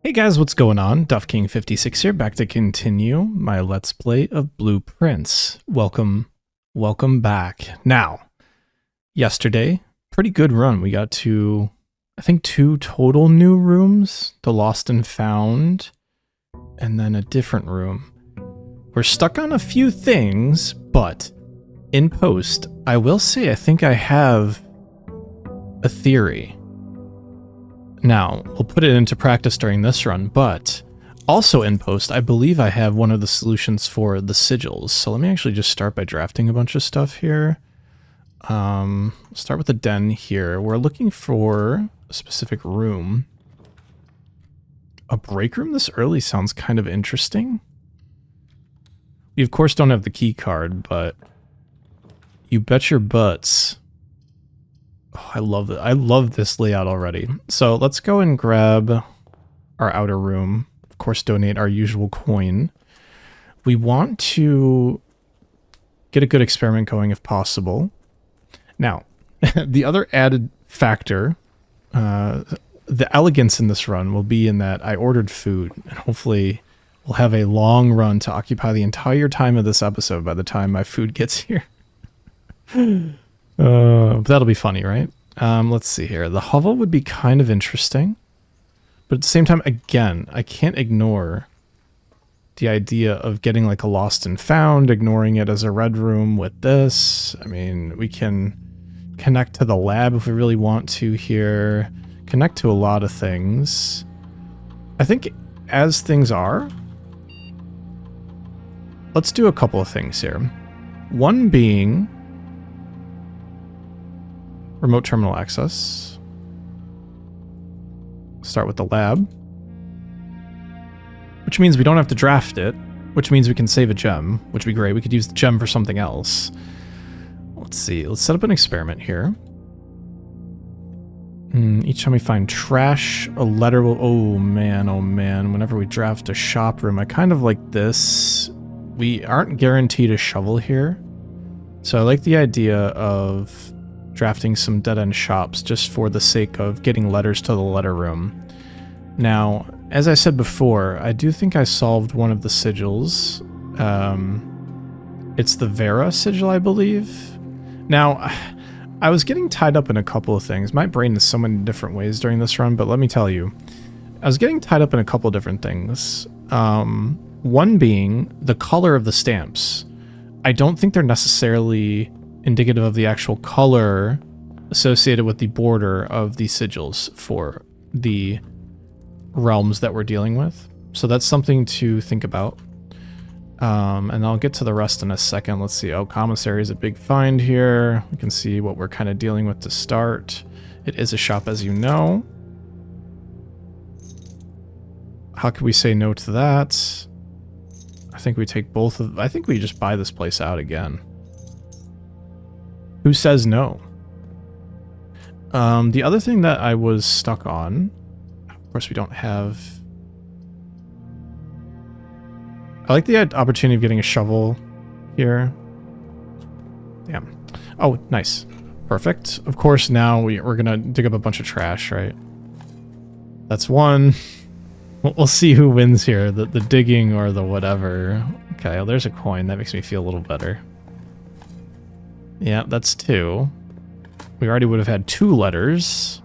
Hey guys, what's going on? DuffKing56 here, back to continue my Let's Play of Blueprints. Welcome back. Now, yesterday, pretty good run. We got to, I think, 2 total new rooms, the Lost and Found, and then a different room. We're stuck on a few things, but in post, I will say I think I have a theory. Now, we'll put it into practice during this run, but also in post, I believe I have one of the solutions for the sigils. So let me actually just start by drafting a bunch of stuff here. Start with the den here. We're looking for a specific room. A break room this early sounds kind of interesting. We of course don't have the key card, but you bet your butts. Oh, I love it. I love this layout already. So let's go and grab our outer room. Of course, donate our usual coin. We want to get a good experiment going if possible. Now, the other added factor, the elegance in this run will be in that I ordered food, and hopefully we'll have a long run to occupy the entire time of this episode by the time my food gets here. But that'll be funny, right? Let's see here. The hovel would be kind of interesting. But at the same time, again, I can't ignore the idea of getting like a Lost and Found, ignoring it as a red room with this. I mean, we can connect to the lab if we really want to here. Connect to a lot of things. I think as things are, let's do a couple of things here. One being remote terminal access. Start with the lab. Which means we don't have to draft it. Which means we can save a gem, which would be great. We could use the gem for something else. Let's see. Let's set up an experiment here. Each time we find trash, a letter will... Oh man, oh man. Whenever we draft a shop room, I kind of like this. We aren't guaranteed a shovel here. So I like the idea of drafting some dead-end shops just for the sake of getting letters to the letter room. Now, as I said before, I do think I solved one of the sigils. It's the Vera sigil, I believe. Now, I was getting tied up in a couple of things. My brain is so many different ways during this run, but let me tell you. I was getting tied up in a couple of different things. One being the color of the stamps. I don't think they're necessarily indicative of the actual color associated with the border of the sigils for the realms that we're dealing with. So that's something to think about. And I'll get to the rest in a second. Let's see. Oh, commissary is a big find here. We can see what we're kind of dealing with to start. It is a shop, as you know. How could we say no to that? I think we take both of... I think we just buy this place out again. Who says no? The other thing that I was stuck on, of course we don't have... I like the opportunity of getting a shovel here. Damn. Oh, nice. Perfect. Of course now we're gonna dig up a bunch of trash, right? That's one. We'll see who wins here, the digging or the whatever. Okay, well, there's a coin. That makes me feel a little better. Yeah, that's 2. We already would have had 2 letters.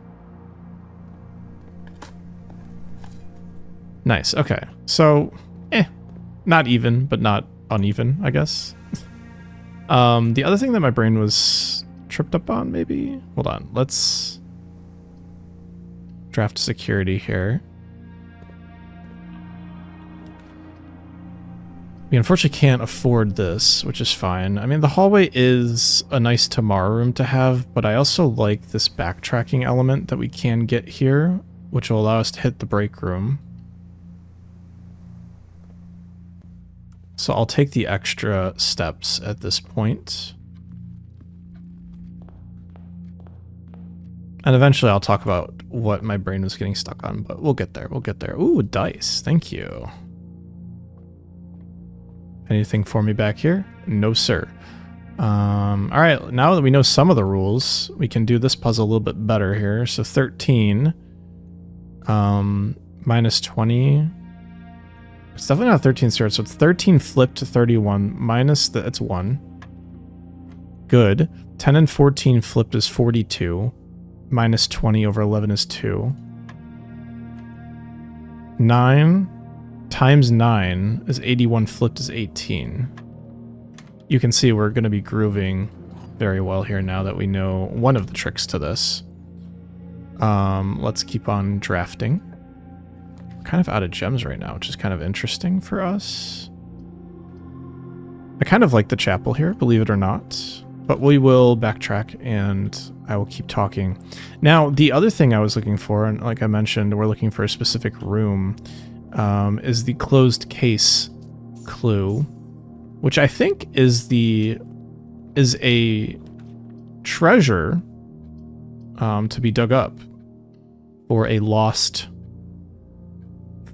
Nice, okay. So, not even, but not uneven, I guess. The other thing that my brain was tripped up on, maybe? Hold on, let's draft security here. We unfortunately can't afford this, which is fine. I mean, the hallway is a nice Tamara room to have, but I also like this backtracking element that we can get here, which will allow us to hit the break room. So I'll take the extra steps at this point. And eventually I'll talk about what my brain was getting stuck on, but we'll get there, we'll get there. Ooh, dice, thank you. Anything for me back here? No, sir. Alright, now that we know some of the rules, we can do this puzzle a little bit better here. So 13. minus 20. It's definitely not 13 zeros, so it's 13 flipped to 31 minus the, it's 1. Good. 10 and 14 flipped is 42. Minus 20 over 11 is 2. 9 times 9 is 81 flipped is 18. You can see we're going to be grooving very well here now that we know one of the tricks to this. Let's keep on drafting. We're kind of out of gems right now, which is kind of interesting for us. I kind of like the chapel here, believe it or not. But we will backtrack and I will keep talking. Now, the other thing I was looking for, and like I mentioned, we're looking for a specific room, is the closed case clue, which I think is a treasure to be dug up for a lost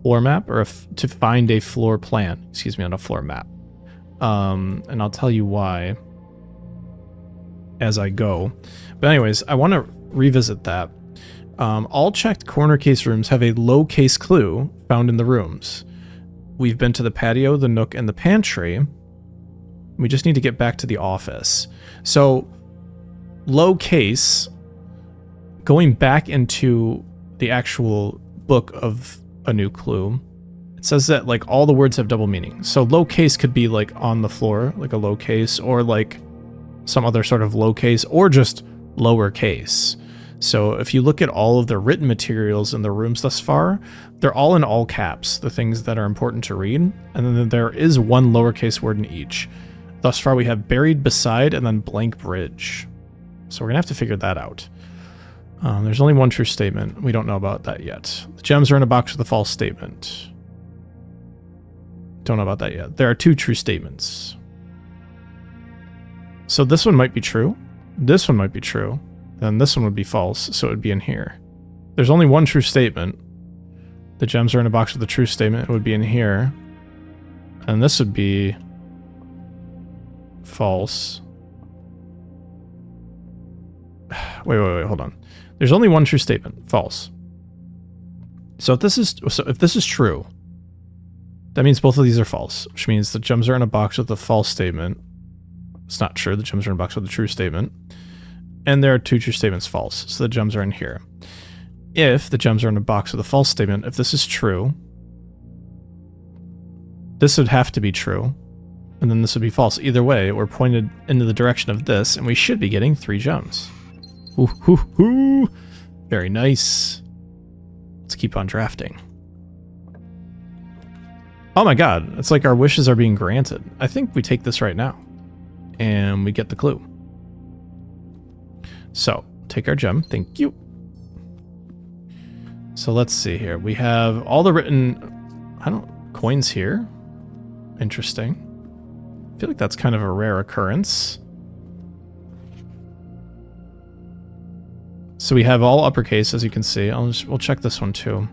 floor map, or to find a floor plan. Excuse me, on a floor map. And I'll tell you why as I go. But anyways, I want to revisit that. All checked corner case rooms have a low case clue found in the rooms. We've been to the patio, the nook, and the pantry. We just need to get back to the office. So, low case, going back into the actual book of a new clue, it says that like all the words have double meaning. So low case could be like on the floor, like a low case, or like some other sort of low case, or just lower case. So if you look at all of the written materials in the rooms thus far, they're all in all caps, the things that are important to read, and then there is one lowercase word in each. Thus far we have buried beside and then blank bridge. So we're gonna have to figure that out. There's only one true statement. We don't know about that yet. The gems are in a box with a false statement. Don't know about that yet. There are 2 true statements. So this one might be true. This one might be true. Then this one would be false, so it would be in here. There's only one true statement. The gems are in a box with a true statement. It would be in here. And this would be false. Wait, hold on. There's only one true statement. False. So if this is true, that means both of these are false, which means the gems are in a box with a false statement. It's not true. The gems are in a box with a true statement. And there are 2 true statements false, so the gems are in here. If the gems are in a box with a false statement, if this is true, this would have to be true, and then this would be false. Either way, we're pointed into the direction of this, and we should be getting 3 gems. Ooh, hoo, hoo. Very nice. Let's keep on drafting. Oh my god, it's like our wishes are being granted. I think we take this right now, and we get the clue. So, take our gem. Thank you. So let's see here. We have all the written, coins here. Interesting. I feel like that's kind of a rare occurrence. So we have all uppercase, as you can see. We'll check this one too.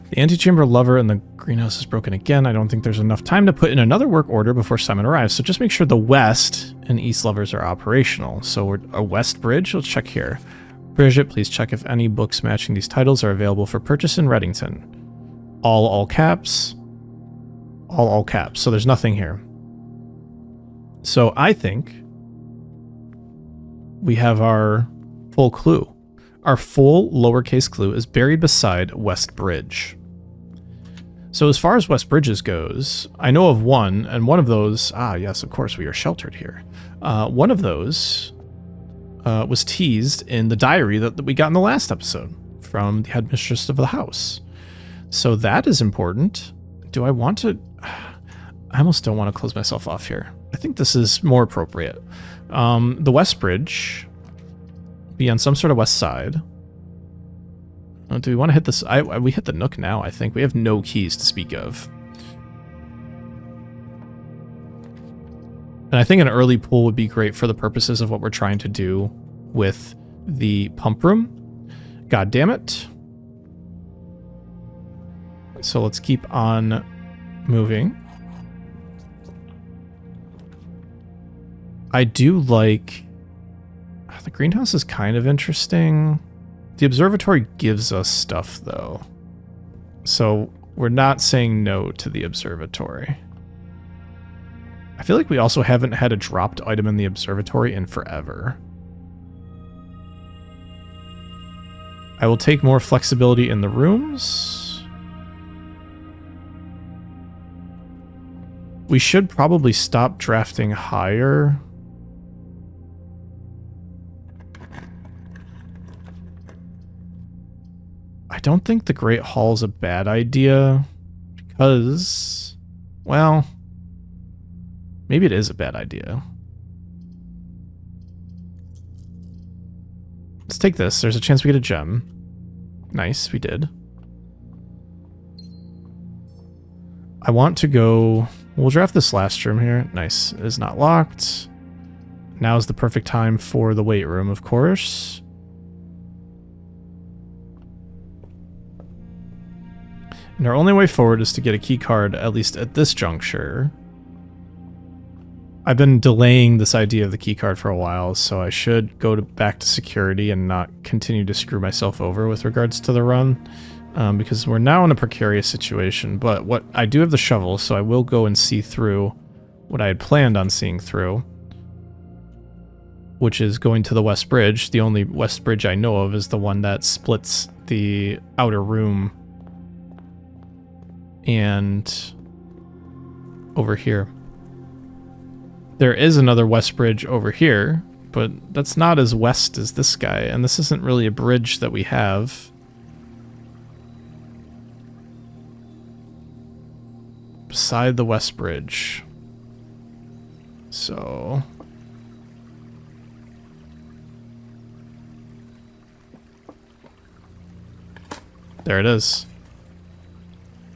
The antechamber lever in the greenhouse is broken again. I don't think there's enough time to put in another work order before Simon arrives. So just make sure the west and east levers are operational. So we're a west bridge. Let's check here. Bridget, please check if any books matching these titles are available for purchase in Reddington. All caps. All caps. So there's nothing here. So I think we have our full clue. Our full lowercase clue is buried beside West Bridge. So as far as West Bridges goes, I know of one, and one of those, yes, of course, we are sheltered here. One of those was teased in the diary that we got in the last episode from the headmistress of the house. So that is important. Do I want to... I almost don't want to close myself off here. I think this is more appropriate. The West Bridge be on some sort of west side. Do we want to hit this? We hit the nook now, I think. We have no keys to speak of. And I think an early pull would be great for the purposes of what we're trying to do with the pump room. God damn it. So let's keep on moving. I do like... The greenhouse is kind of interesting. The observatory gives us stuff, though. So we're not saying no to the observatory. I feel like we also haven't had a dropped item in the observatory in forever. I will take more flexibility in the rooms. We should probably stop drafting higher. I don't think the Great Hall is a bad idea because, well, maybe it is a bad idea. Let's take this. There's a chance we get a gem. Nice, we did. I want to go... We'll draft this last room here. Nice. It is not locked. Now is the perfect time for the weight room, of course. And our only way forward is to get a key card, at least at this juncture. I've been delaying this idea of the key card for a while, so I should go back to security and not continue to screw myself over with regards to the run. Because we're now in a precarious situation, but what I do have the shovel, so I will go and see through what I had planned on seeing through, which is going to the West Bridge. The only West Bridge I know of is the one that splits the outer room and over here. There is another West Bridge over here, but that's not as west as this guy, and this isn't really a bridge that we have. Beside the West Bridge. So... there it is.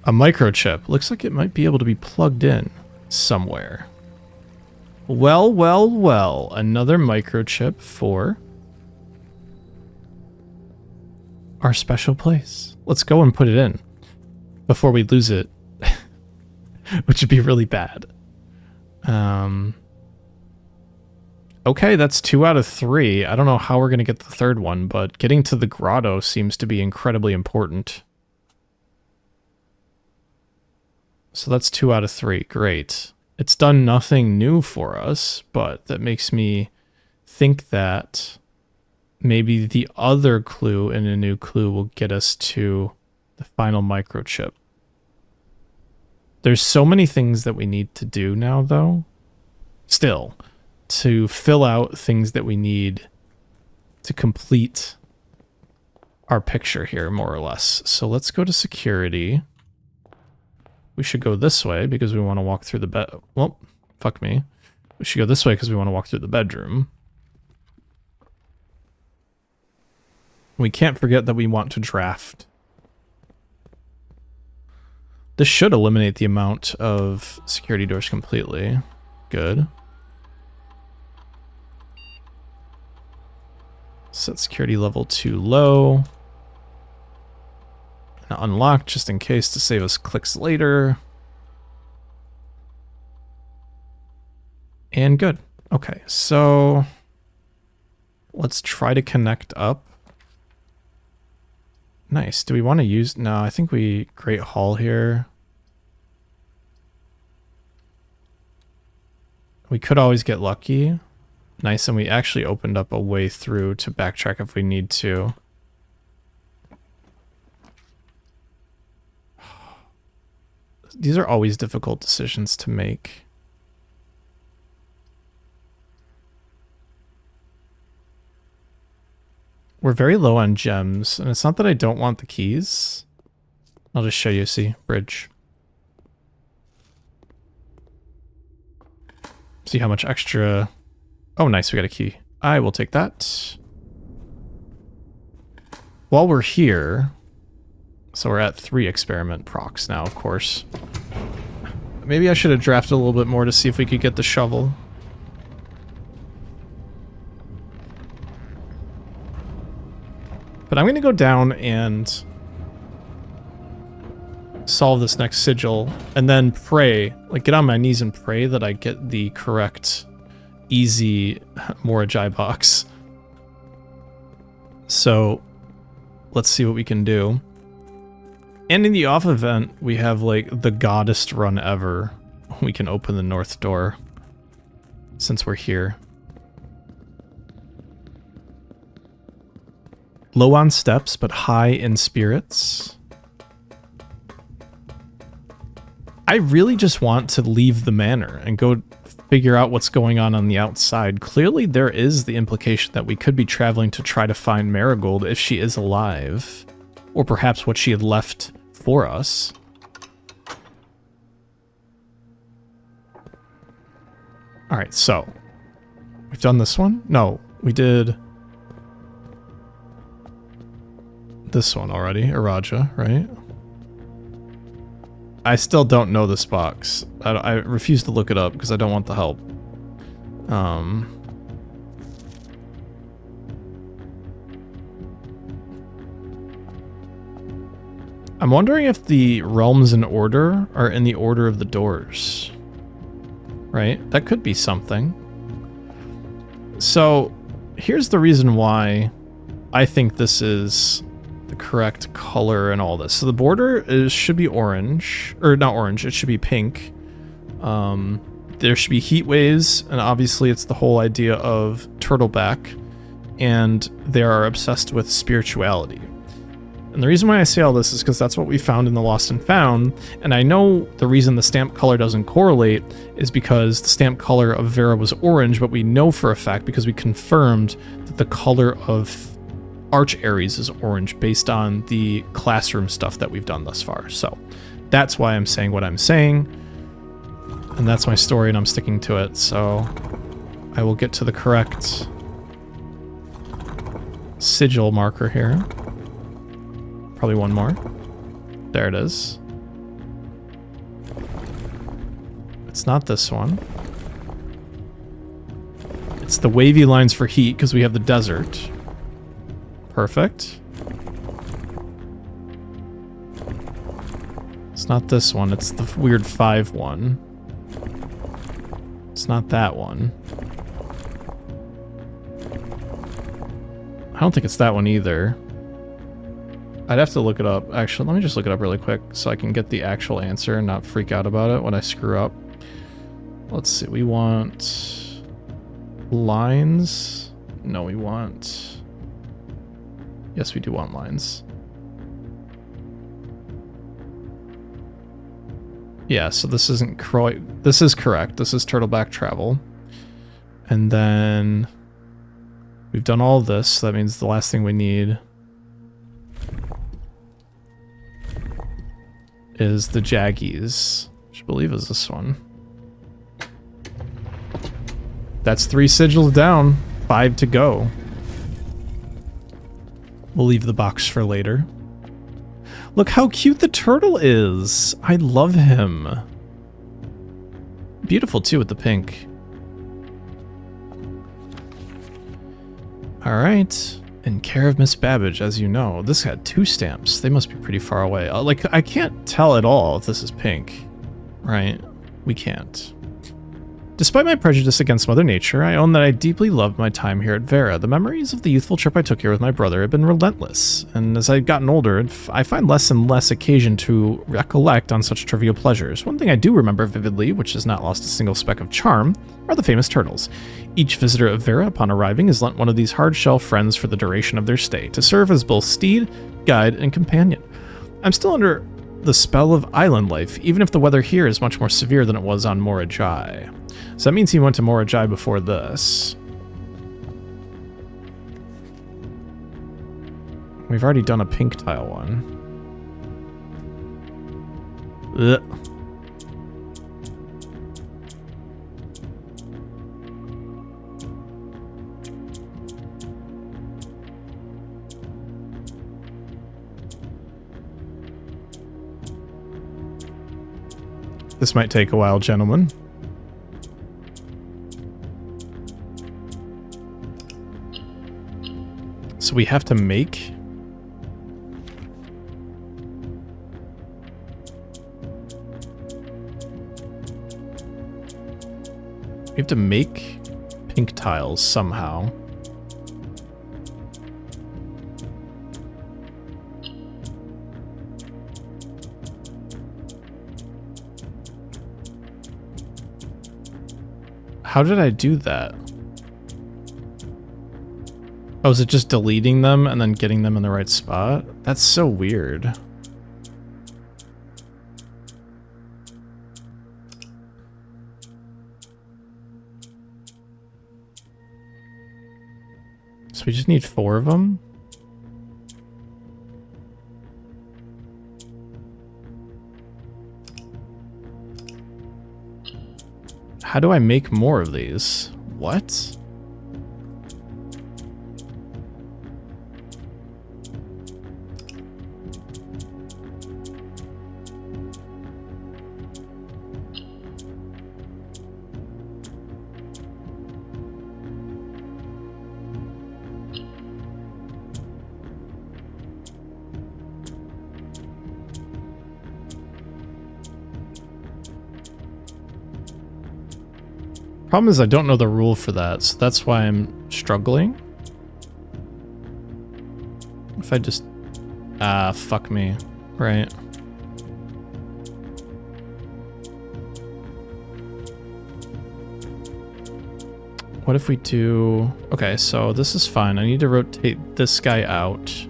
A microchip. Looks like it might be able to be plugged in somewhere. Well, well, well. Another microchip for our special place. Let's go and put it in before we lose it. Which would be really bad. Okay, that's 2 out of 3. I don't know how we're going to get the third one, but getting to the grotto seems to be incredibly important. So that's 2 out of 3. Great. It's done nothing new for us, but that makes me think that maybe the other clue in a new clue will get us to the final microchip. There's so many things that we need to do now, though, still, to fill out things that we need to complete our picture here, more or less. So let's go to security. We should go this way because we want to walk through the bed. Well, fuck me. We should go this way because we want to walk through the bedroom. We can't forget that we want to draft. This should eliminate the amount of security doors completely. Good. Set security level to low. And unlock just in case to save us clicks later. And good. Okay, so let's try to connect up. Nice. Do we want to use... No, I think we... Great Hall here. We could always get lucky. Nice, and we actually opened up a way through to backtrack if we need to. These are always difficult decisions to make. We're very low on gems, and it's not that I don't want the keys. I'll just show you, see, bridge. See how much extra... Oh, nice, we got a key. I will take that. While we're here, so we're at 3 experiment procs now, of course. Maybe I should have drafted a little bit more to see if we could get the shovel. But I'm going to go down and solve this next sigil and then pray, like get on my knees and pray that I get the correct easy Morajai box. So let's see what we can do. And in the off event, we have like the goddest run ever. We can open the north door since we're here. Low on steps, but high in spirits. I really just want to leave the manor and go figure out what's going on the outside. Clearly there is the implication that we could be traveling to try to find Marigold if she is alive. Or perhaps what she had left for us. Alright, so. We've done this one? No, we did this one already. Araja, right? I still don't know this box. I refuse to look it up because I don't want the help. I'm wondering if the realms in order are in the order of the doors. Right? That could be something. So, here's the reason why I think this is the correct color and all this. So the border should be orange, or not orange, it should be pink. There should be heat waves, and obviously it's the whole idea of turtleback, and they are obsessed with spirituality. And the reason why I say all this is because that's what we found in the Lost and Found, and I know the reason the stamp color doesn't correlate is because the stamp color of Vera was orange, but we know for a fact, because we confirmed that the color of Arch Ares is orange based on the classroom stuff that we've done thus far. So that's why I'm saying what I'm saying, and that's my story, and I'm sticking to it. So I will get to the correct sigil marker here. Probably one more. There it is. It's not this one. It's the wavy lines for heat because we have the desert. Perfect. It's not this one. It's the weird 5 one. It's not that one. I don't think it's that one either. I'd have to look it up. Actually, let me just look it up really quick so I can get the actual answer and not freak out about it when I screw up. Let's see. We want lines. No, we want... Yes, we do want lines. Yeah, so this isn't Croy. This is correct. This is turtleback travel. And then we've done all this. So that means the last thing we need is the Jaggies, which I believe is this one. That's 3 sigils down, 5 to go. We'll leave the box for later. Look how cute the turtle is. I love him. Beautiful too with the pink. All right. In care of Miss Babbage, as you know. This had 2 stamps. They must be pretty far away. Like, I can't tell at all if this is pink. Right? We can't. Despite my prejudice against Mother Nature, I own that I deeply loved my time here at Vera. The memories of the youthful trip I took here with my brother have been relentless, and as I've gotten older, I find less and less occasion to recollect on such trivial pleasures. One thing I do remember vividly, which has not lost a single speck of charm, are the famous turtles. Each visitor of Vera, upon arriving, is lent one of these hard-shell friends for the duration of their stay, to serve as both steed, guide, and companion. I'm still under the spell of island life, even if the weather here is much more severe than it was on Morajai. So that means he went to Morajai before this. We've already done a pink tile one. Ugh. This might take a while, gentlemen. So we have to make... We have to make pink tiles somehow. How did I do that? Oh, is it just deleting them and then getting them in the right spot? That's so weird. So we just need 4 of them? How do I make more of these? What? Problem is I don't know the rule for that, so that's why I'm struggling. If I just... fuck me. Right. What if we do... Okay, so this is fine. I need to rotate this guy out.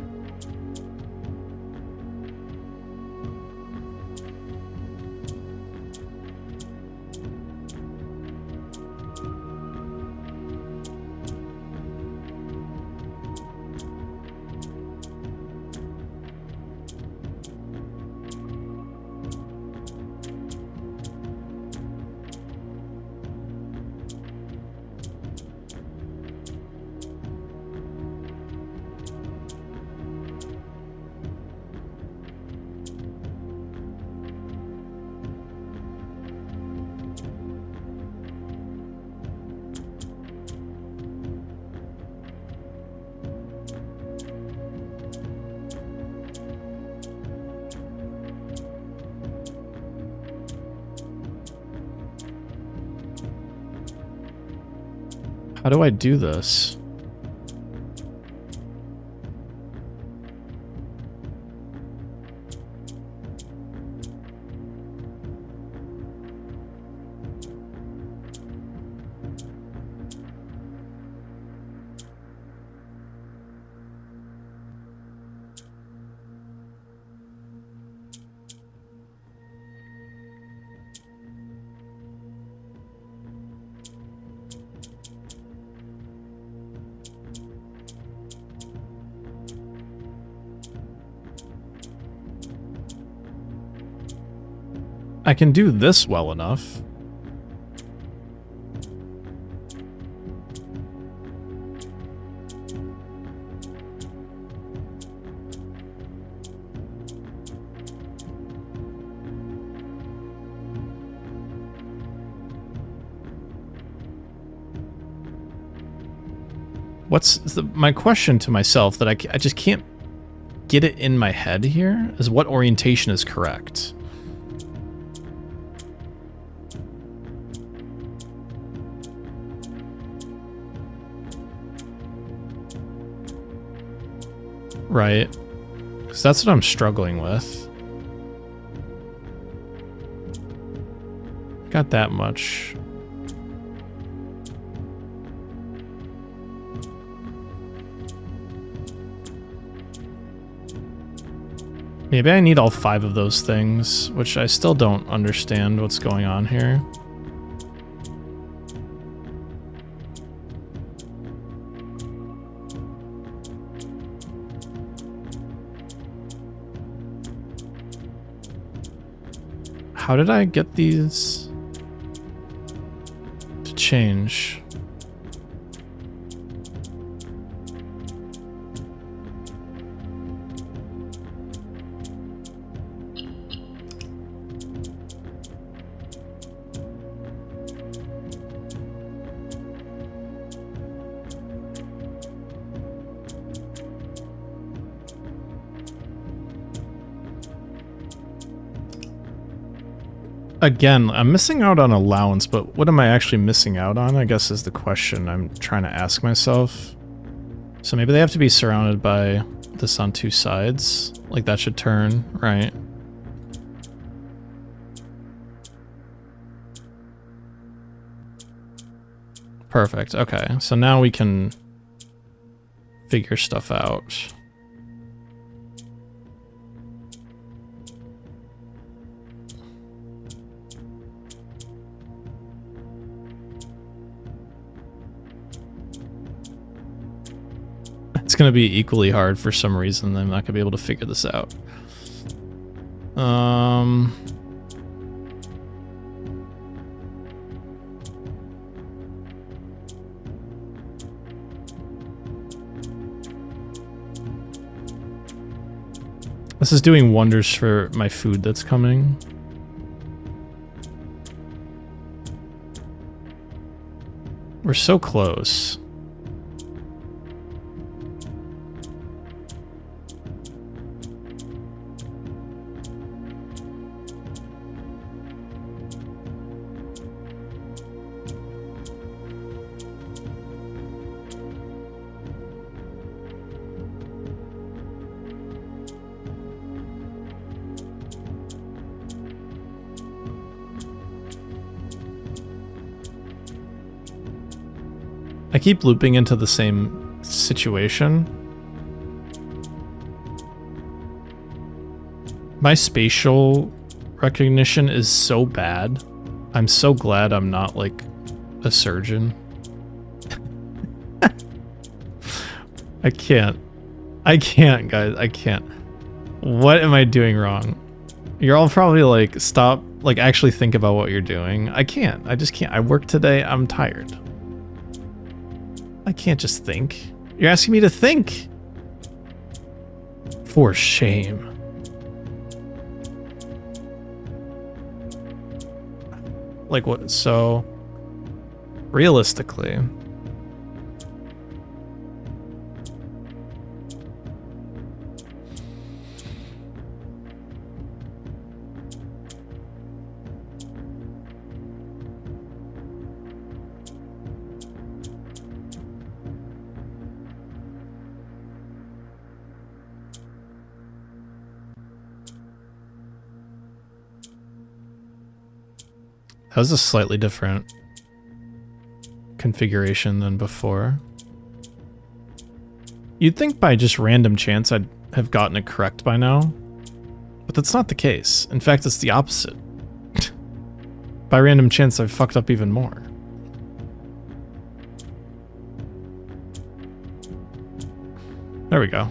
How do I do this? I can do this well enough. My question to myself that I just can't get it in my head here is what orientation is correct. Right, because that's what I'm struggling with. Got that much. Maybe I need all 5 of those things, which I still don't understand what's going on here. How did I get these to change? Again, I'm missing out on allowance, but what am I actually missing out on, I guess is the question I'm trying to ask myself. So maybe they have to be surrounded by this on 2 sides. Like that should turn, right? Perfect. Okay, so now we can figure stuff out. It's going to be equally hard for some reason. I'm not going to be able to figure this out. This is doing wonders for my food that's coming. We're so close. I keep looping into the same situation. My spatial recognition is so bad. I'm so glad I'm not like a surgeon. I can't, guys. I can't. What am I doing wrong? You're all probably like, stop, like actually think about what you're doing. I can't. I just can't. I work today. I'm tired. I can't just think. You're asking me to think. For shame. Like what? So, realistically, that was a slightly different configuration than before. You'd think by just random chance I'd have gotten it correct by now, but that's not the case. In fact, it's the opposite. By random chance, I've fucked up even more. There we go.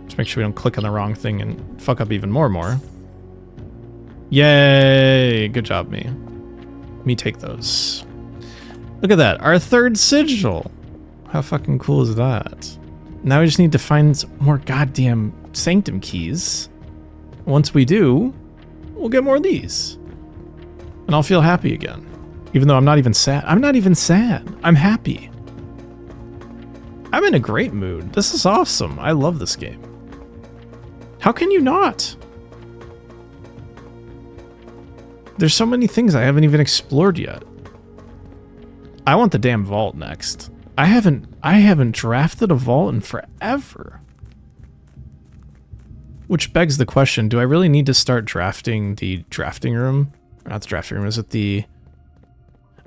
Just make sure we don't click on the wrong thing and fuck up even more. Yay! Good job, me. Me take those. Look at that. Our third sigil. How fucking cool is that? Now we just need to find some more goddamn sanctum keys. Once we do, we'll get more of these. And I'll feel happy again. Even though I'm not even sad. I'm not even sad. I'm happy. I'm in a great mood. This is awesome. I love this game. How can you not? There's so many things I haven't even explored yet. I want the damn vault next. I haven't drafted a vault in forever. Which begs the question, do I really need to start drafting the drafting room? Or not the drafting room, is it the...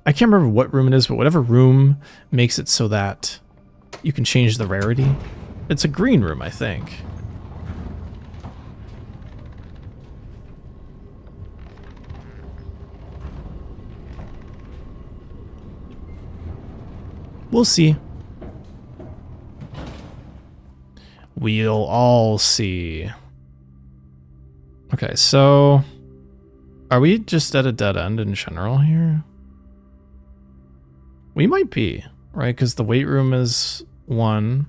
I can't remember what room it is, but whatever room makes it so that you can change the rarity. It's a green room, I think. We'll see. We'll all see. Okay, so... Are we just at a dead end in general here? We might be, right? Because the weight room is 1.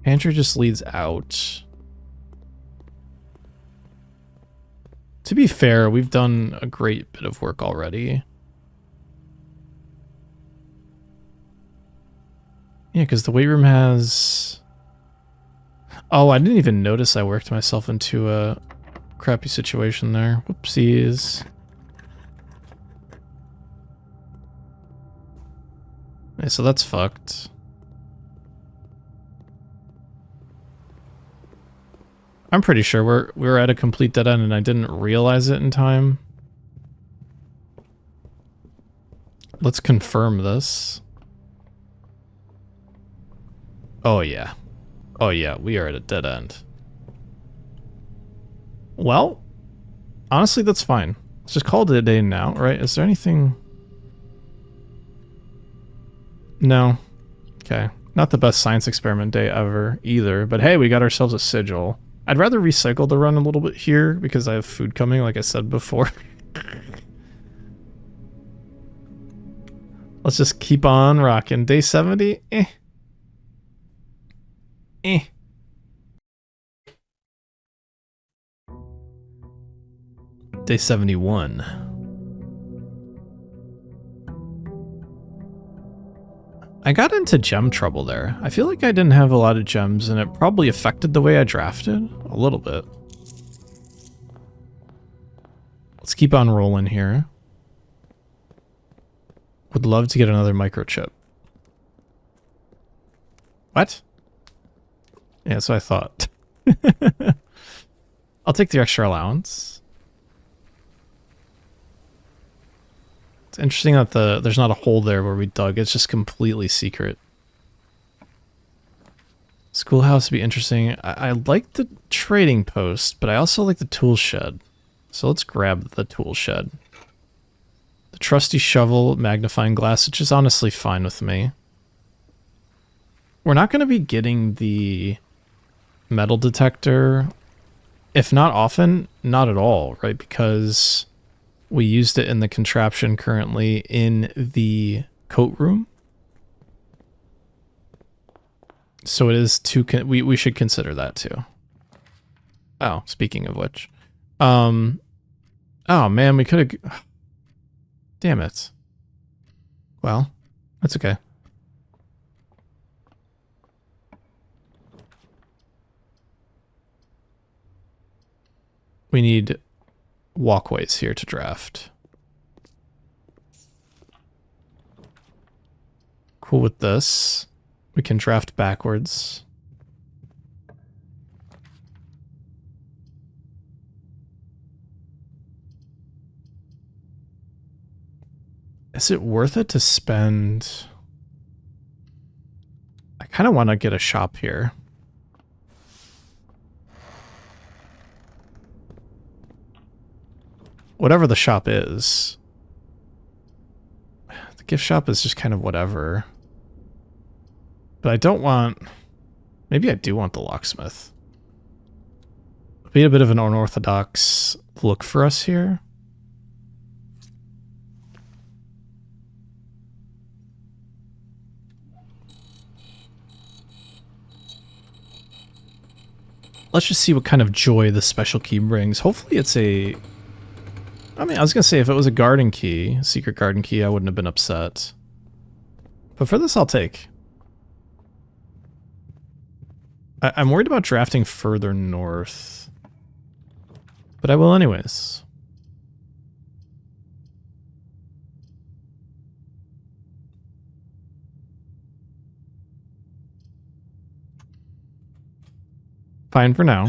Pantry just leads out. To be fair, we've done a great bit of work already. Yeah, because the weight room has... Oh, I didn't even notice I worked myself into a crappy situation there. Whoopsies. Okay, so that's fucked. I'm pretty sure we're at a complete dead end and I didn't realize it in time. Let's confirm this. Oh yeah. Oh yeah, we are at a dead end. Well, honestly, that's fine. Let's just call it a day now, right? Is there anything... No. Okay. Not the best science experiment day ever either, but hey, we got ourselves a sigil. I'd rather recycle the run a little bit here because I have food coming, like I said before. Let's just keep on rocking. Day 70? Eh. Eh. Day 71. I got into gem trouble there. I feel like I didn't have a lot of gems and it probably affected the way I drafted a little bit. Let's keep on rolling here. Would love to get another microchip. What? Yeah, that's what I thought. I'll take the extra allowance. It's interesting that there's not a hole there where we dug. It's just completely secret. Schoolhouse would be interesting. I like the trading post, but I also like the tool shed. So let's grab the tool shed. The trusty shovel, magnifying glass, which is honestly fine with me. We're not going to be getting the metal detector, if not often, not at all, right? Because we used it in the contraption currently in the coat room. So it is too, we should consider that too. Oh, speaking of which. Oh man, we could have, damn it. Well, that's okay. We need walkways here to draft. Cool with this. We can draft backwards. Is it worth it to spend... I kind of want to get a shop here. Whatever the shop is. The gift shop is just kind of whatever. But I don't want... Maybe I do want the locksmith. It'd be a bit of an unorthodox look for us here. Let's just see what kind of joy the special key brings. Hopefully it's a... I mean, I was going to say if it was a garden key, a secret garden key, I wouldn't have been upset. But for this, I'll take. I'm worried about drafting further north. But I will anyways. Fine for now.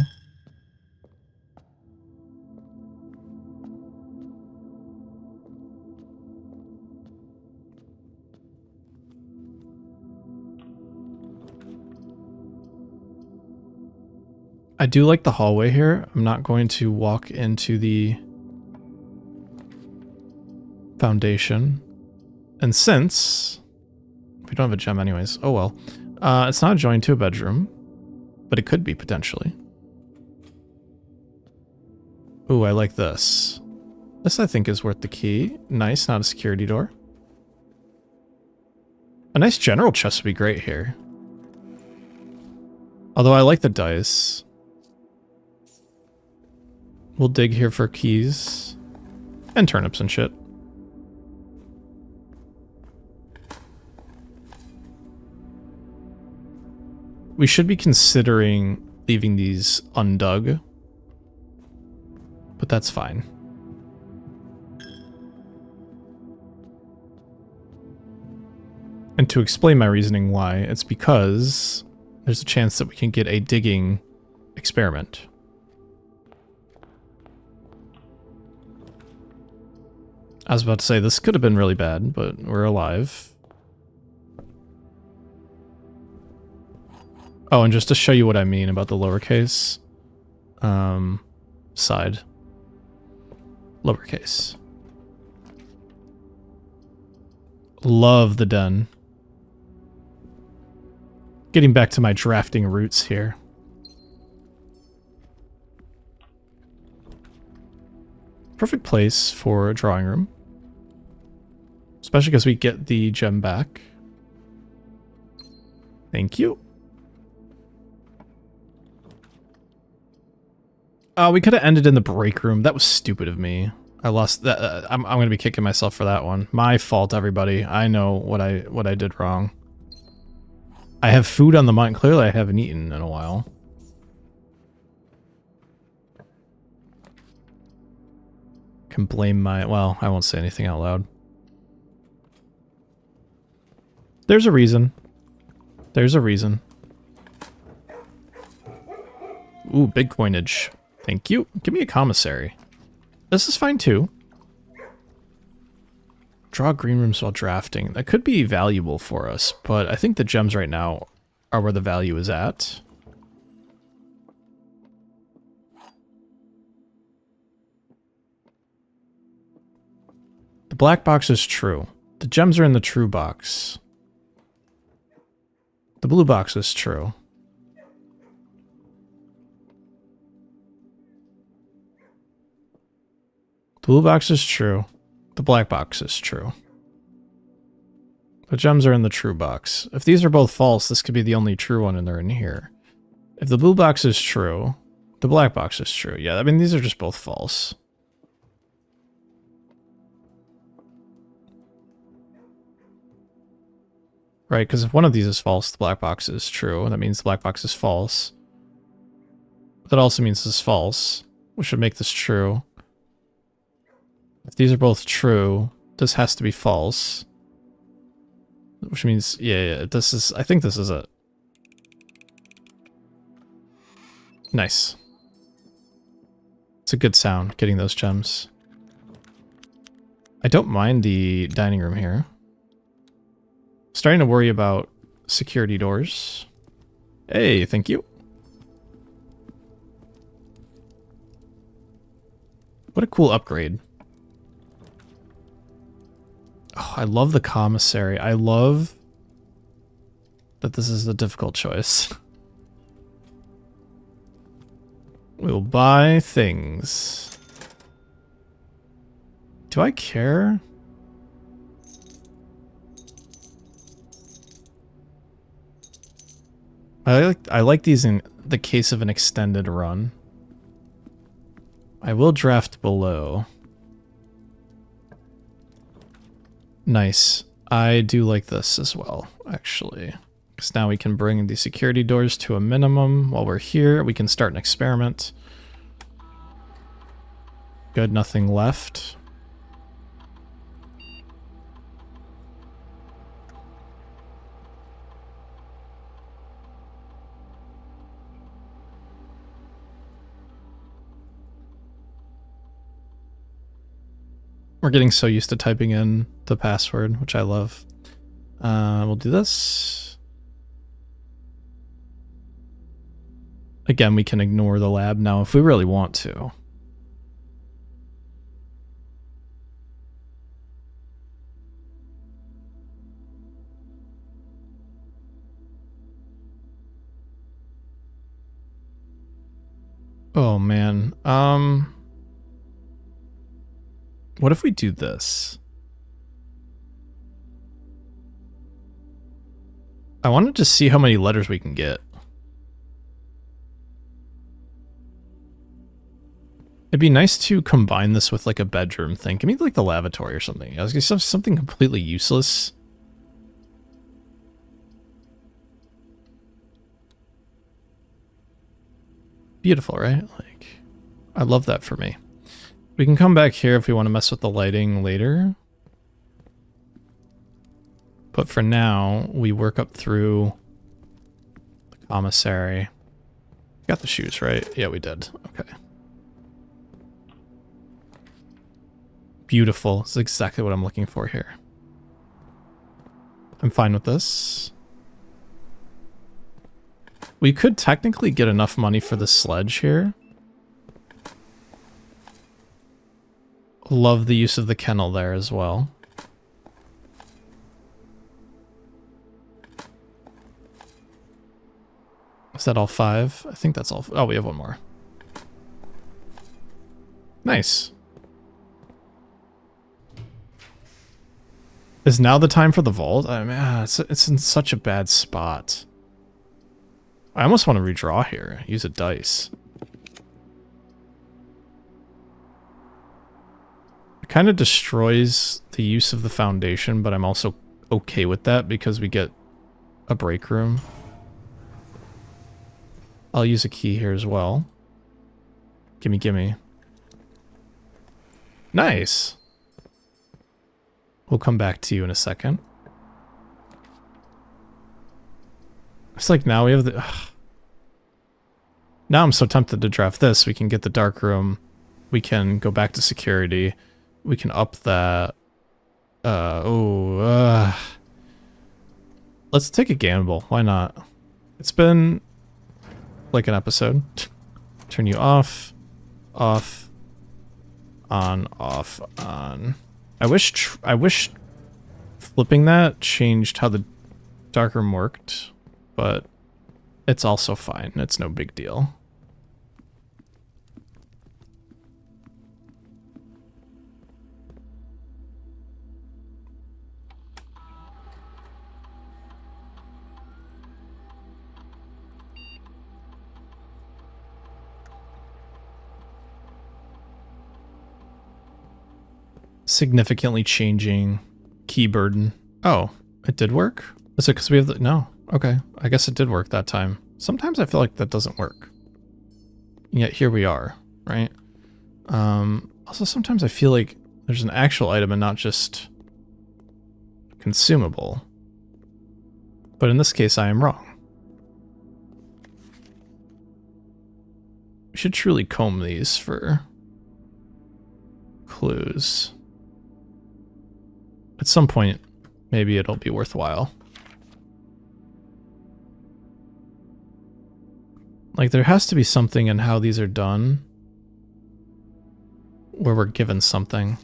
I do like the hallway here. I'm not going to walk into the foundation. And since we don't have a gem anyways, oh well. It's not joined to a bedroom, but it could be potentially. Ooh, I like this. This I think is worth the key. Nice, not a security door. A nice general chest would be great here. Although I like the dice. We'll dig here for keys. And turnips and shit. We should be considering leaving these undug. But that's fine. And to explain my reasoning why, it's because there's a chance that we can get a digging experiment. I was about to say, this could have been really bad, but we're alive. Oh, and just to show you what I mean about the lowercase, side. Lowercase. Love the den. Getting back to my drafting roots here. Perfect place for a drawing room. Especially because we get the gem back. Thank you. We could have ended in the break room. That was stupid of me. I lost that. I'm going to be kicking myself for that one. My fault, everybody. I know what I did wrong. I have food on the mind. Clearly, I haven't eaten in a while. Can blame my... Well, I won't say anything out loud. There's a reason. There's a reason. Ooh, big coinage. Thank you. Give me a commissary. This is fine too. Draw green rooms while drafting. That could be valuable for us, but I think the gems right now are where the value is at. The black box is true. The gems are in the true box. The blue box is true. The blue box is true. The black box is true. The gems are in the true box. If these are both false, this could be the only true one and they're in here. If the blue box is true, the black box is true. Yeah, I mean, these are just both false. Right, because if one of these is false, the black box is true. That means the black box is false. That also means this is false, which would make this true. If these are both true, this has to be false. Which means, yeah, this is, I think this is it. Nice. It's a good sound, getting those gems. I don't mind the dining room here. Starting to worry about security doors. Hey, thank you. What a cool upgrade. Oh, I love the commissary. I love that this is a difficult choice. We'll buy things. Do I care? I like these in the case of an extended run. I will draft below. Nice. I do like this as well, actually. Because now we can bring the security doors to a minimum. While we're here, we can start an experiment. Good, nothing left. We're getting so used to typing in the password, which I love. We'll do this. Again, we can ignore the lab now if we really want to. Oh man. What if we do this? I wanted to see how many letters we can get. It'd be nice to combine this with like a bedroom thing. Give me like the lavatory or something. I was gonna say something completely useless. Beautiful, right? Like, I love that for me. We can come back here if we want to mess with the lighting later. But for now, we work up through the commissary. Got the shoes, right? Yeah, we did. Okay. Beautiful. It's exactly what I'm looking for here. I'm fine with this. We could technically get enough money for the sledge here. Love the use of the kennel there as well. Is that all 5? I think that's all. Oh, we have one more. Nice. Is now the time for the vault? I mean, it's in such a bad spot. I almost want to redraw here. Use a dice. It kind of destroys the use of the foundation, but I'm also okay with that because we get a break room. I'll use a key here as well. Gimme, gimme. Nice. We'll come back to you in a second. It's like now we have the... Ugh. Now I'm so tempted to draft this. We can get the dark room. We can go back to security. We can up that. Let's take a gamble. Why not? It's been like an episode. Turn you off. Off. On. Off. On. I wish flipping that changed how the dark room worked, but it's also fine. It's no big deal. Significantly changing key burden. Oh, it did work? Is it because we have the... No. Okay. I guess it did work that time. Sometimes I feel like that doesn't work. And yet here we are, right? Also, sometimes I feel like there's an actual item and not just consumable. But in this case, I am wrong. We should truly comb these for clues. At some point, maybe it'll be worthwhile. Like, there has to be something in how these are done where we're given something.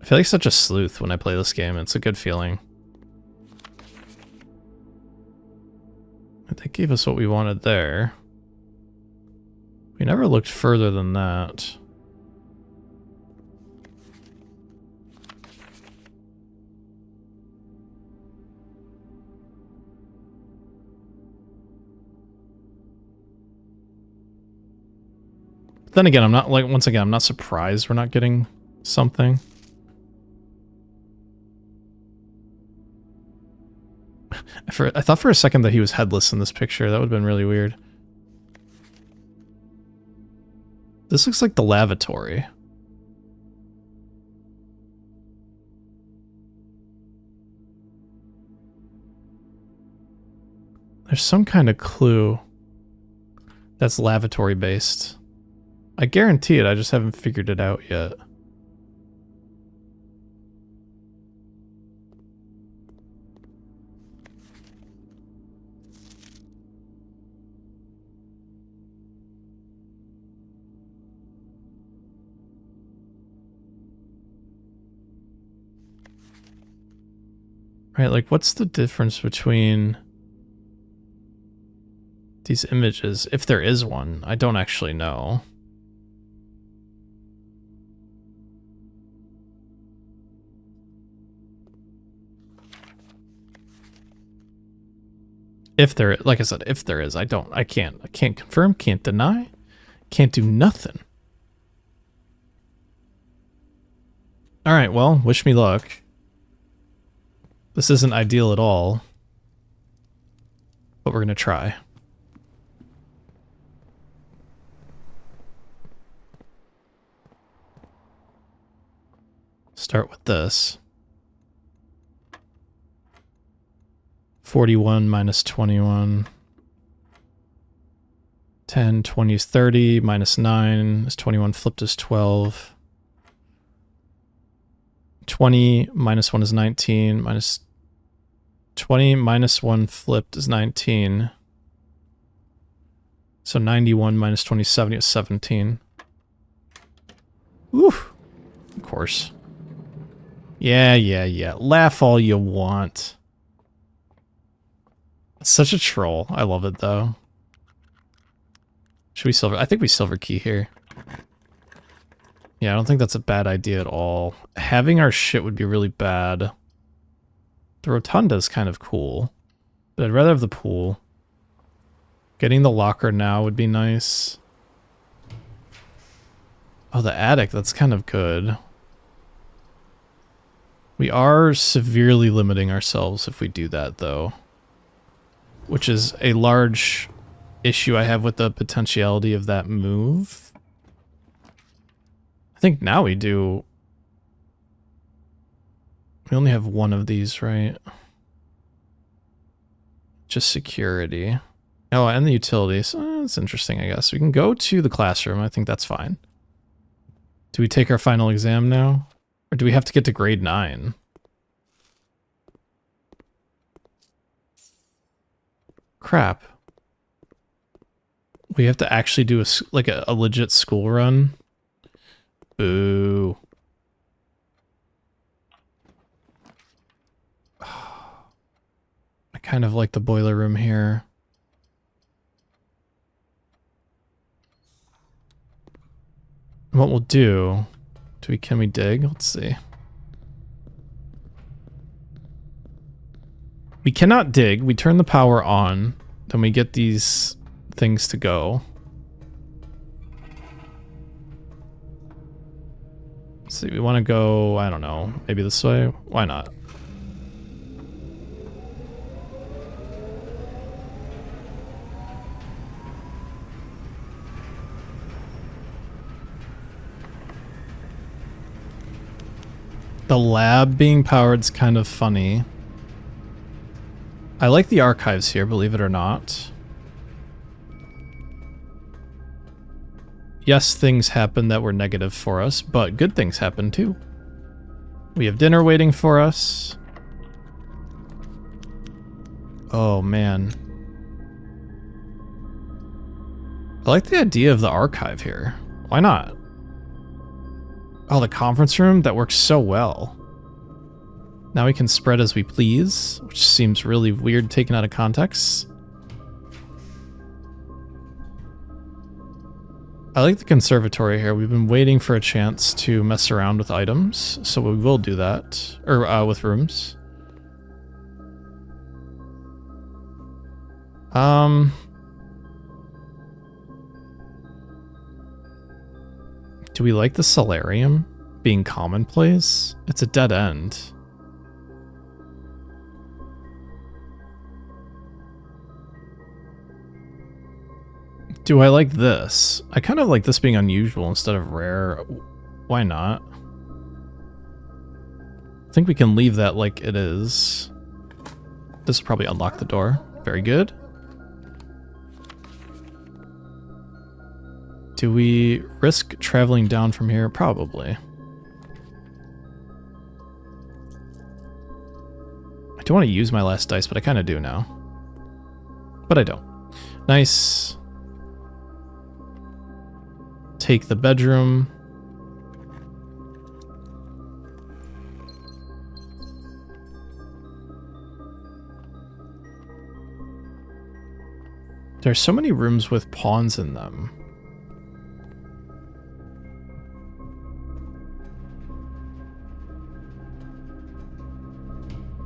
I feel like such a sleuth when I play this game. It's a good feeling. They gave us what we wanted there. We never looked further than that. But then again, I'm not like, once again, I'm not surprised we're not getting something. I thought for a second that he was headless in this picture. That would have been really weird. This looks like the lavatory. There's some kind of clue that's lavatory based. I guarantee it, I just haven't figured it out yet. Right, like what's the difference between these images? If there is one, I don't actually know. If there, like I said, if there is, I can't confirm, can't deny, can't do nothing. All right, well, wish me luck. This isn't ideal at all, but we're gonna try. Start with this. 41 minus 21. 10, 20 is 30, minus 9 is 21, flipped is 12. 20 minus 1 is 19, minus 20 minus 1 flipped is 19. So 91 minus 20 is 70 is 17. Oof. Of course. Yeah. Laugh all you want. It's such a troll. I love it though. Should we silver? I think we silver key here. Yeah, I don't think that's a bad idea at all. Having our shit would be really bad. The rotunda is kind of cool, but I'd rather have the pool. Getting the locker now would be nice. Oh, the attic, that's kind of good. We are severely limiting ourselves if we do that, though. Which is a large issue I have with the potentiality of that move. I think now we do... We only have one of these, right? Just security. Oh, and the utilities. That's interesting, I guess. We can go to the classroom. I think that's fine. Do we take our final exam now? Or do we have to get to grade 9? Crap. We have to actually do a legit school run? Boo. I kind of like the boiler room here. What we'll do... Can we dig? Let's see. We cannot dig. We turn the power on. Then we get these things to go. Let's see, we want to go, I don't know, maybe this way? Why not? The lab being powered is kind of funny. I like the archives here, believe it or not. Yes, things happen that were negative for us, but good things happen too. We have dinner waiting for us. Oh man. I like the idea of the archive here. Why not? Oh, the conference room? That works so well. Now we can spread as we please, which seems really weird taken out of context. I like the conservatory here. We've been waiting for a chance to mess around with items, so we will do that. Or, with rooms. Do we like the solarium being commonplace? It's a dead end. Do I like this? I kind of like this being unusual instead of rare. Why not? I think we can leave that like it is. This will probably unlock the door. Very good. Do we risk traveling down from here? Probably. I don't want to use my last dice, but I kind of do now. But I don't. Nice. Take the bedroom. There's so many rooms with pawns in them.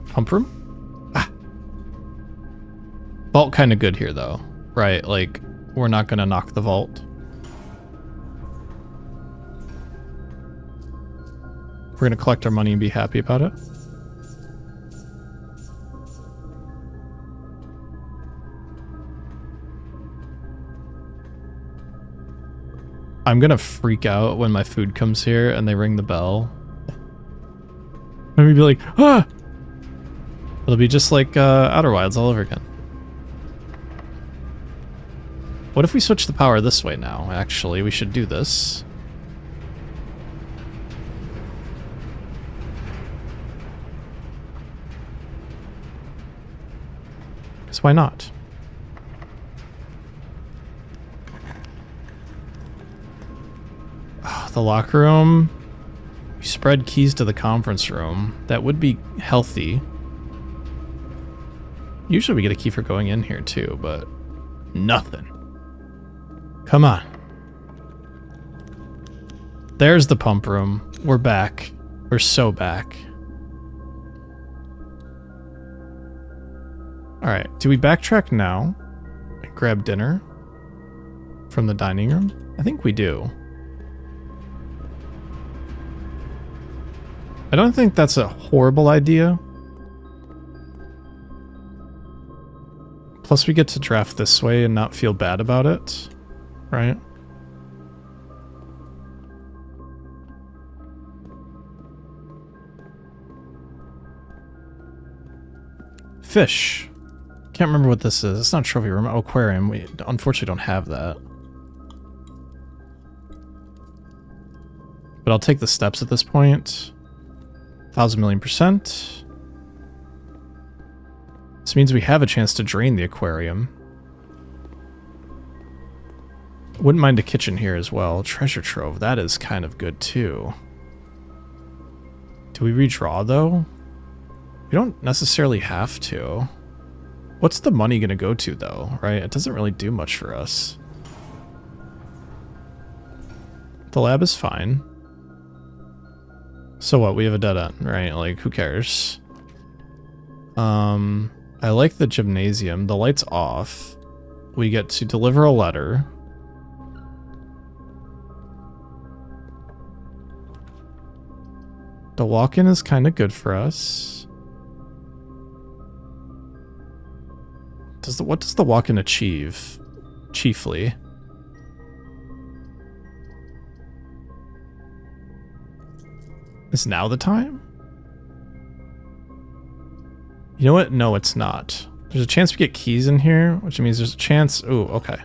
Pump room? Ah. Vault kind of good here though, right? Like, we're not gonna knock the vault. We're gonna collect our money and be happy about it. I'm gonna freak out when my food comes here and they ring the bell. I'm gonna be like, ah! It'll be just like Outer Wilds all over again. What if we switch the power this way now? Actually, we should do this. Because why not? Oh, the locker room. We spread keys to the conference room. That would be healthy. Usually we get a key for going in here too, but nothing. Come on. There's the pump room. We're back. We're so back. Alright, do we backtrack now and grab dinner from the dining room? I think we do. I don't think that's a horrible idea. Plus we get to draft this way and not feel bad about it, right? Fish. Can't remember what this is. It's not a trophy room. Aquarium. We unfortunately don't have that. But I'll take the steps at this point. 1,000,000,000%. This means we have a chance to drain the aquarium. Wouldn't mind a kitchen here as well. Treasure trove. That is kind of good too. Do we redraw though? We don't necessarily have to. What's the money going to go to though, right? It doesn't really do much for us. The lab is fine. So what? We have a dead end, right? Like, who cares? I like the gymnasium. The light's off. We get to deliver a letter. The walk-in is kind of good for us. What does the walk-in achieve? Chiefly. Is now the time? You know what? No, it's not. There's a chance we get keys in here, which means there's a chance... Ooh, okay.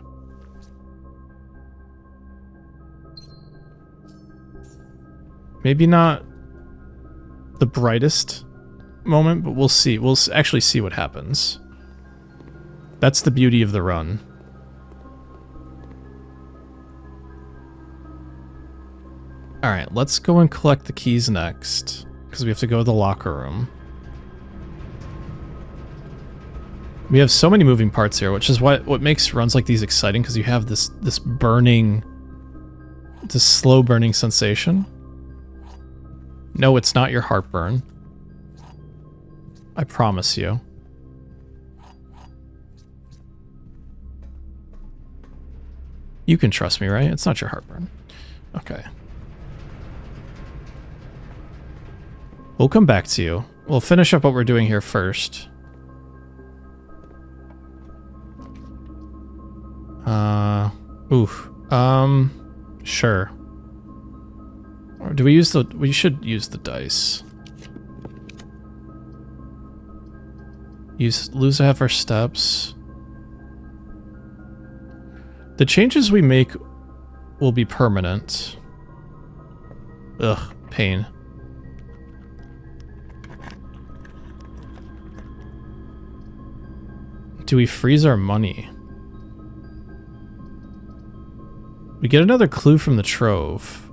Maybe not the brightest moment, but we'll see. We'll actually see what happens. That's the beauty of the run. Alright, let's go and collect the keys next, because we have to go to the locker room. We have so many moving parts here, which is what makes runs like these exciting, because you have this burning, this slow burning sensation. No, it's not your heartburn. I promise you. You can trust me, right? It's not your heartburn. Okay. We'll come back to you. We'll finish up what we're doing here first. Sure. Or do we use the... We should use the dice. Lose half our steps. The changes we make will be permanent. Ugh, pain. Do we freeze our money? We get another clue from the trove.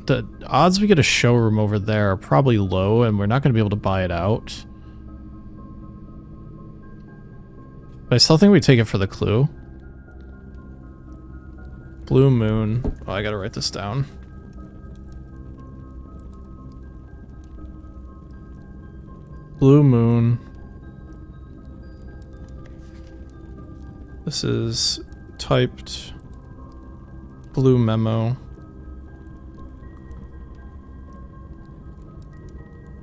The odds we get a showroom over there are probably low, and we're not going to be able to buy it out. But I still think we take it for the clue. Blue moon. Oh, I gotta write this down. Blue moon. This is typed blue memo.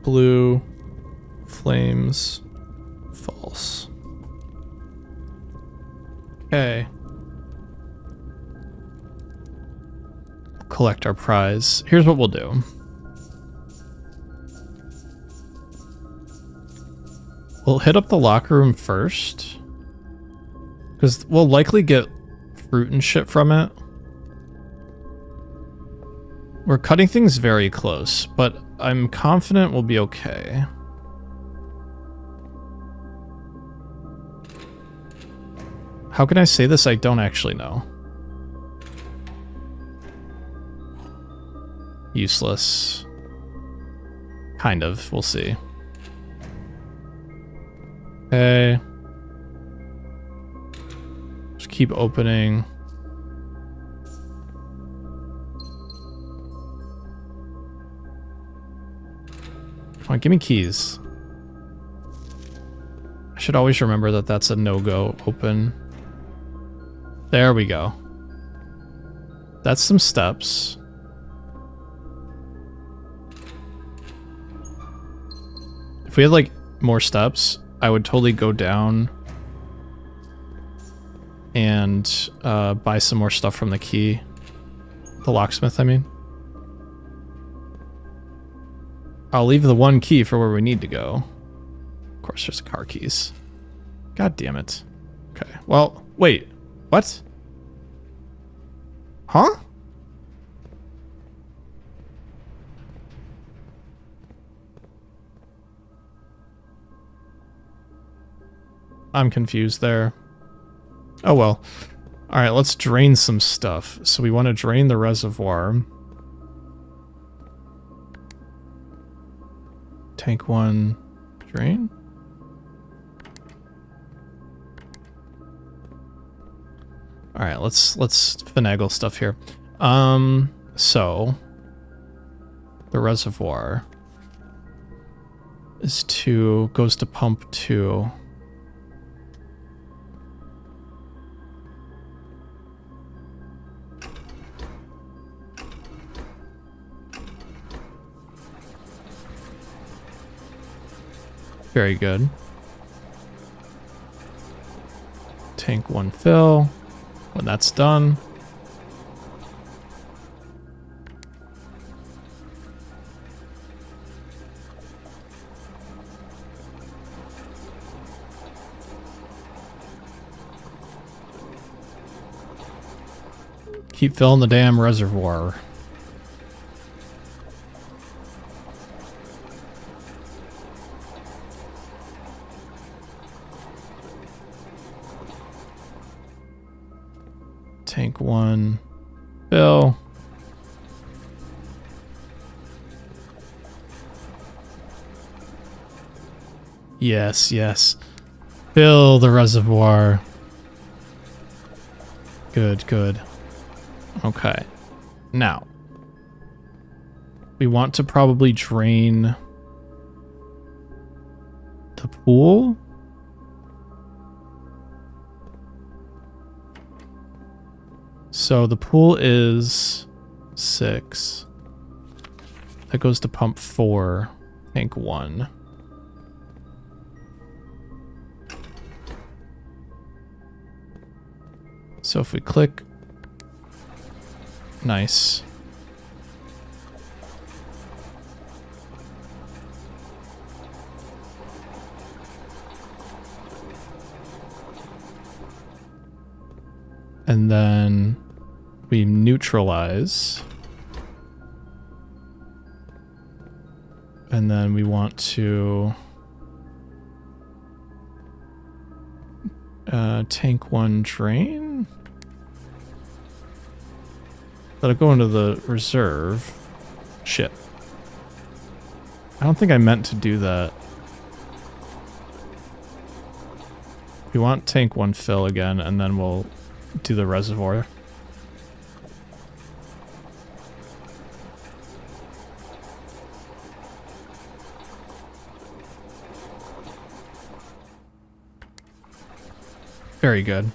Blue flames false. Okay. Collect our prize. Here's what we'll do. We'll hit up the locker room first. Because we'll likely get fruit and shit from it. We're cutting things very close, but I'm confident we'll be okay. How can I say this? I don't actually know. Useless. Kind of. We'll see. Okay. Just keep opening. Come on, give me keys. I should always remember that that's a no-go open. There we go. That's some steps. If we had, like, more steps, I would totally go down and buy some more stuff from the key. The locksmith, I mean. I'll leave the one key for where we need to go. Of course, there's car keys. God damn it. Okay, well, wait. What? Huh? I'm confused there. Oh well. Alright, let's drain some stuff. So we want to drain the reservoir. Tank 1, drain. Alright, let's finagle stuff here. So the reservoir is goes to pump 2. Very good. Tank 1 fill. When that's done, keep filling the damn reservoir. Tank 1 fill. Yes, yes. Fill the reservoir. Good, good. Okay. Now, we want to probably drain the pool. So the pool is 6. That goes to pump 4, tank 1. So if we click, nice. And then we neutralize. And then we want to tank 1 drain. Let it go into the reserve. Shit. I don't think I meant to do that. We want tank 1 fill again, and then we'll do the reservoir. Very good.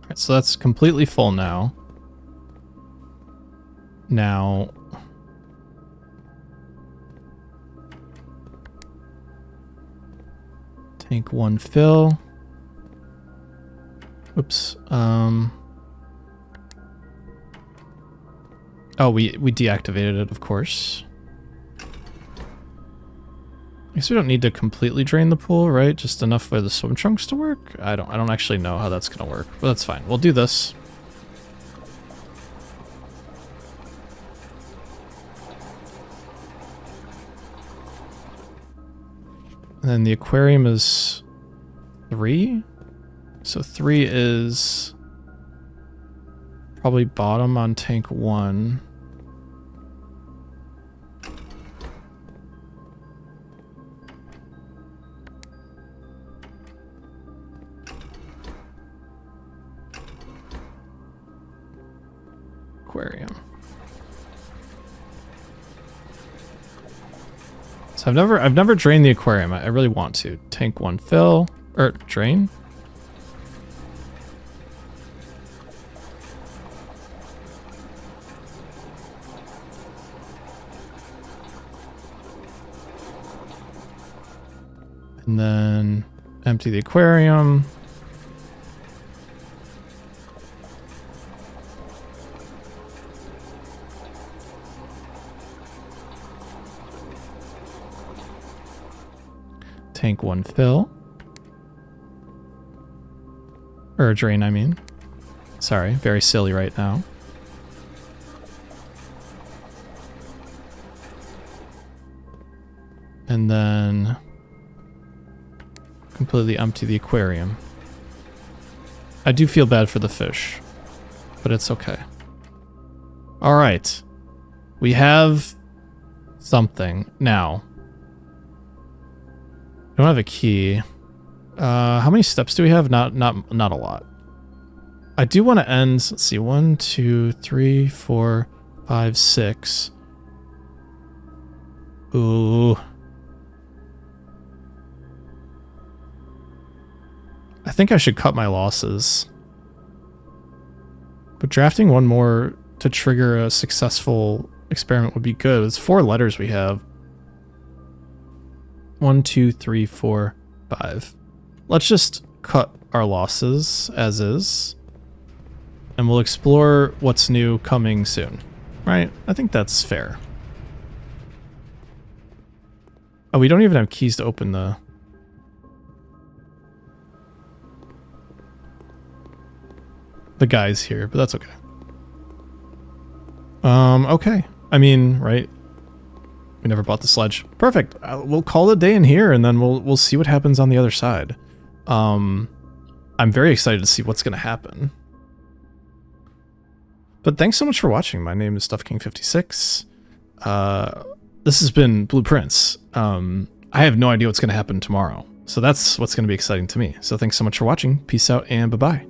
Alright, so that's completely full now. Now, tank 1 fill. Oops. Oh, we deactivated it, of course. I guess we don't need to completely drain the pool, right? Just enough for the swim trunks to work? I don't actually know how that's gonna work, but that's fine. We'll do this. And then the aquarium is 3. So 3 is probably bottom on tank 1. Aquarium. So I've never drained the aquarium. I really want to. Tank 1 fill or drain. And then empty the aquarium. Tank 1 fill. Or drain, I mean. Sorry, very silly right now. And then completely empty the aquarium. I do feel bad for the fish, but it's okay. All right. We have something now. I don't have a key. How many steps do we have? Not a lot. I do want to end, let's see, 1, 2, 3, 4, 5, 6. Ooh. I think I should cut my losses. But drafting one more to trigger a successful experiment would be good. It's 4 letters we have. 1, 2, 3, 4, 5. Let's just cut our losses as is. And we'll explore what's new coming soon. Right? I think that's fair. Oh, we don't even have keys to open the guys here, but that's okay. Okay. I mean, right? We never bought the sledge. Perfect. We'll call it a day in here, and then we'll see what happens on the other side. I'm very excited to see what's going to happen. But thanks so much for watching. My name is StuffKing56. This has been Blueprints. I have no idea what's going to happen tomorrow, so that's what's going to be exciting to me. So thanks so much for watching. Peace out, and bye-bye.